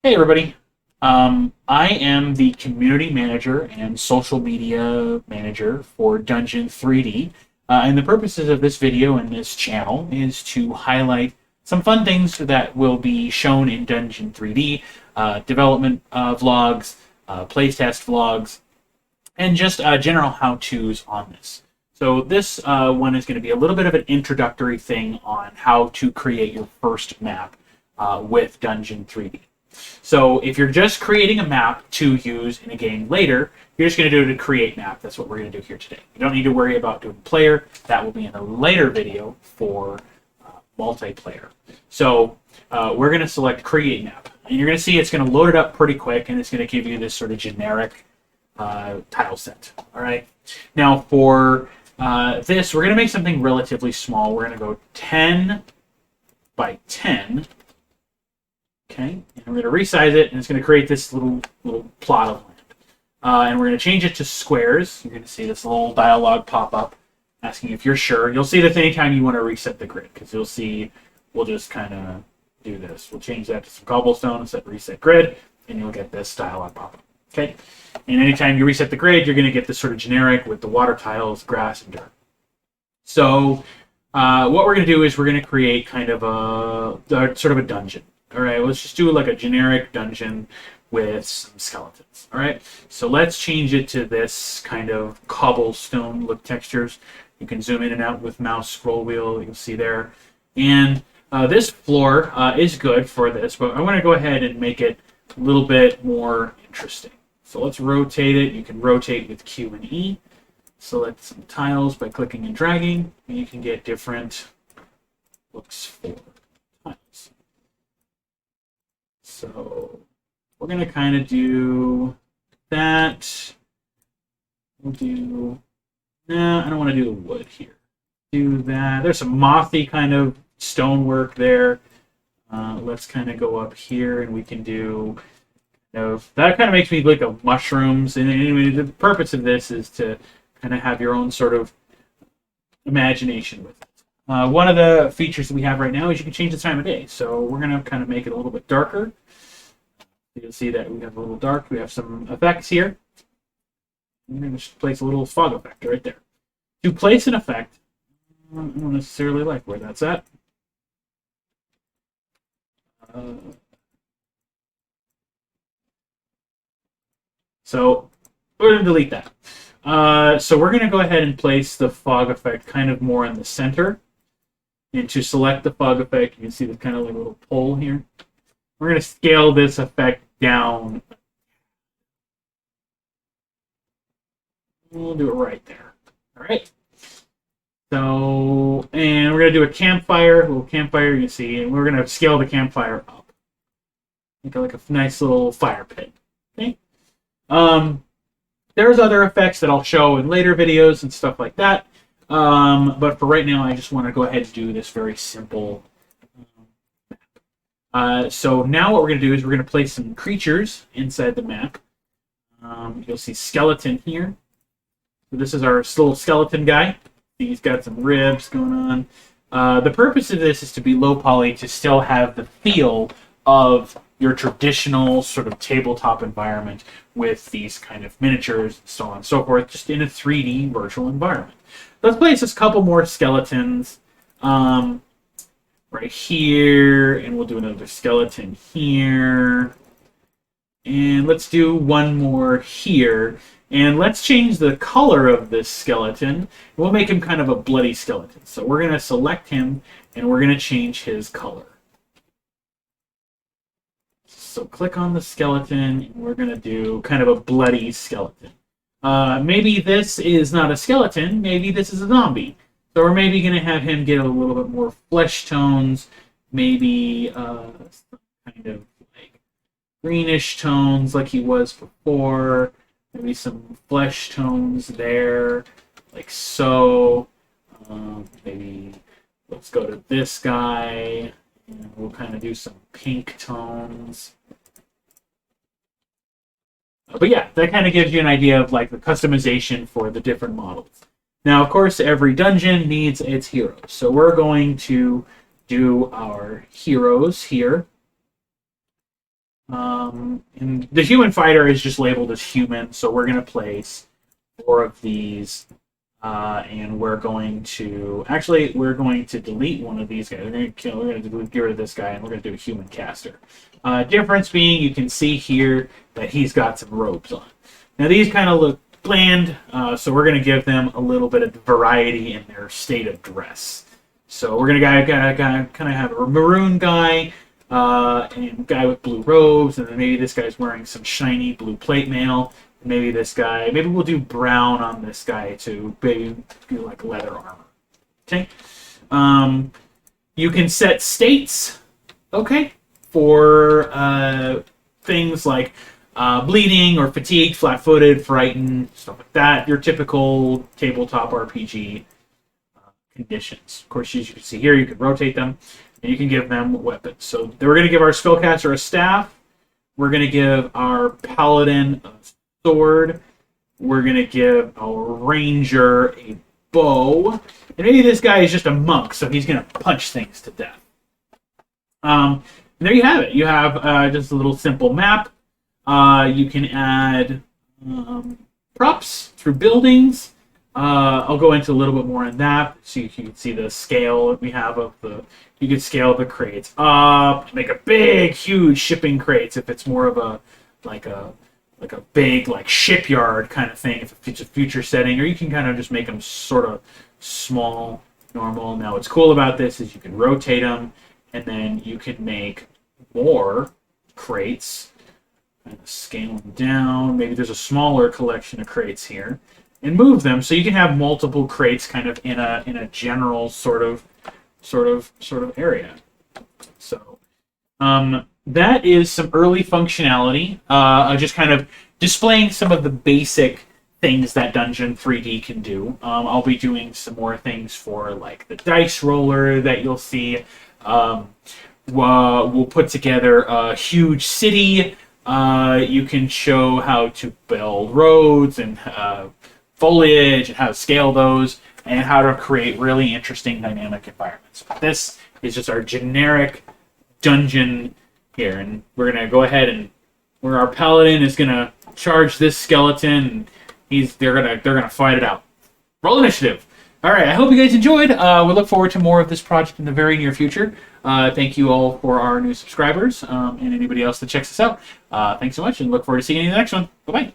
Hey everybody. I am the community manager and social media manager for Dungeon 3D. And the purposes of this video and this channel is to highlight some fun things that will be shown in Dungeon 3D, development vlogs, playtest vlogs, and just general how-tos on this. So this one is going to be a little bit of an introductory thing on how to create your first map with Dungeon 3D. So if you're just creating a map to use in a game later, you're just going to do it to create map. That's what we're going to do here today. You don't need to worry about doing player. That will be in a later video for multiplayer. So we're going to select create map. And you're going to see it's going to load it up pretty quick, and it's going to give you this sort of generic tile set. All right. Now for this, we're going to make something relatively small. We're going to go 10 by 10. Okay, and we're going to resize it, and it's going to create this little plot of land. And we're going to change it to squares. You're going to see this little dialog pop up asking if you're sure. You'll see this anytime you want to reset the grid, because you'll see we'll just kind of do this. We'll change that to some cobblestone and set reset grid, and you'll get this dialog pop up. Okay, and anytime you reset the grid, you're going to get this sort of generic with the water tiles, grass, and dirt. So what we're going to do is we're going to create kind of a sort of a dungeon. All right, let's just do like a generic dungeon with some skeletons. All right, so let's change it to this kind of cobblestone look textures. You can zoom in and out with mouse scroll wheel. You'll see there. And this floor is good for this, but I want to go ahead and make it a little bit more interesting. So let's rotate it. You can rotate with Q and E. Select some tiles by clicking and dragging, and you can get different looks for tiles. So we're going to kind of do that. We'll do... Nah, I don't want to do wood here. Do that. There's some mothy kind of stonework there. Let's kind of go up here, and we can do... that kind of makes me think of mushrooms. And anyway, the purpose of this is to kind of have your own sort of imagination with it. One of the features that we have right now is you can change the time of day. So we're going to kind of make it a little bit darker. You'll see that we have a little dark. We have some effects here. I'm going to just place a little fog effect right there. To place an effect, I don't necessarily like where that's at. So we're going to delete that. So we're going to go ahead and place the fog effect kind of more in the center. And to select the fog effect, you can see there's kind of like a little pole here. We're going to scale this effect down. We'll do it right there. All right. So, and we're going to do a campfire, a little campfire, you can see, and we're going to scale the campfire up. Make it like a nice little fire pit. Okay. There's other effects that I'll show in later videos and stuff like that. But for right now, I just want to go ahead and do this very simple map. So now what we're going to do is we're going to place some creatures inside the map. You'll see skeleton here. So this is our little skeleton guy. He's got some ribs going on. The purpose of this is to be low poly to still have the feel of your traditional sort of tabletop environment with these kind of miniatures and so on and so forth, just in a 3D virtual environment. Let's place a couple more skeletons right here, and we'll do another skeleton here. And let's do one more here. And let's change the color of this skeleton. We'll make him kind of a bloody skeleton. So we're going to select him, and we're going to change his color. So click on the skeleton, and we're going to do kind of a bloody skeleton. Maybe this is not a skeleton, maybe this is a zombie. So we're maybe going to have him get a little bit more flesh tones, maybe some kind of like greenish tones like he was before. Maybe some flesh tones there, like so. Maybe let's go to this guy, and we'll kind of do some pink tones. But yeah, that kind of gives you an idea of like the customization for the different models. Now, of course, every dungeon needs its heroes. So we're going to do our heroes here. And the human fighter is just labeled as human, so we're going to place 4 of these, and we're going to delete one of these guys. We're going to get rid of this guy, and we're going to do a human caster. Difference being, you can see here that he's got some robes on. Now these kind of look bland, so we're going to give them a little bit of variety in their state of dress. So we're going to kind of have a maroon guy, and a guy with blue robes, and then maybe this guy's wearing some shiny blue plate mail. Maybe this guy, maybe we'll do brown on this guy too, maybe do like leather armor. Okay. You can set states, okay, for things like bleeding or fatigued, flat-footed, frightened, stuff like that. Your typical tabletop RPG conditions. Of course, as you can see here, you can rotate them, and you can give them weapons. So we're going to give our spellcaster a staff. We're going to give our paladin a sword. We're going to give our ranger a bow. And maybe this guy is just a monk, so he's going to punch things to death. There you have it. You have just a little simple map. You can add props through buildings. I'll go into a little bit more on that, so you can see the scale we have of the. You can scale the crates up to make a big, huge shipping crates if it's more of a big shipyard kind of thing if it's a future setting, or you can kind of just make them sort of small, normal. Now, what's cool about this is you can rotate them, and then you can make more crates. And scale them down. Maybe there's a smaller collection of crates here, and move them so you can have multiple crates kind of in a general sort of area. So that is some early functionality. Just kind of displaying some of the basic things that Dungeon 3D can do. I'll be doing some more things for like the dice roller that you'll see. We'll put together a huge city. You can show how to build roads and foliage and how to scale those and how to create really interesting dynamic environments. This is just our generic dungeon here, and we're gonna go ahead and where our paladin is gonna charge this skeleton, and they're gonna fight it out. Roll initiative. All right, I hope you guys enjoyed. We look forward to more of this project in the very near future. Thank you all for our new subscribers and anybody else that checks us out. Thanks so much, and look forward to seeing you in the next one. Bye-bye.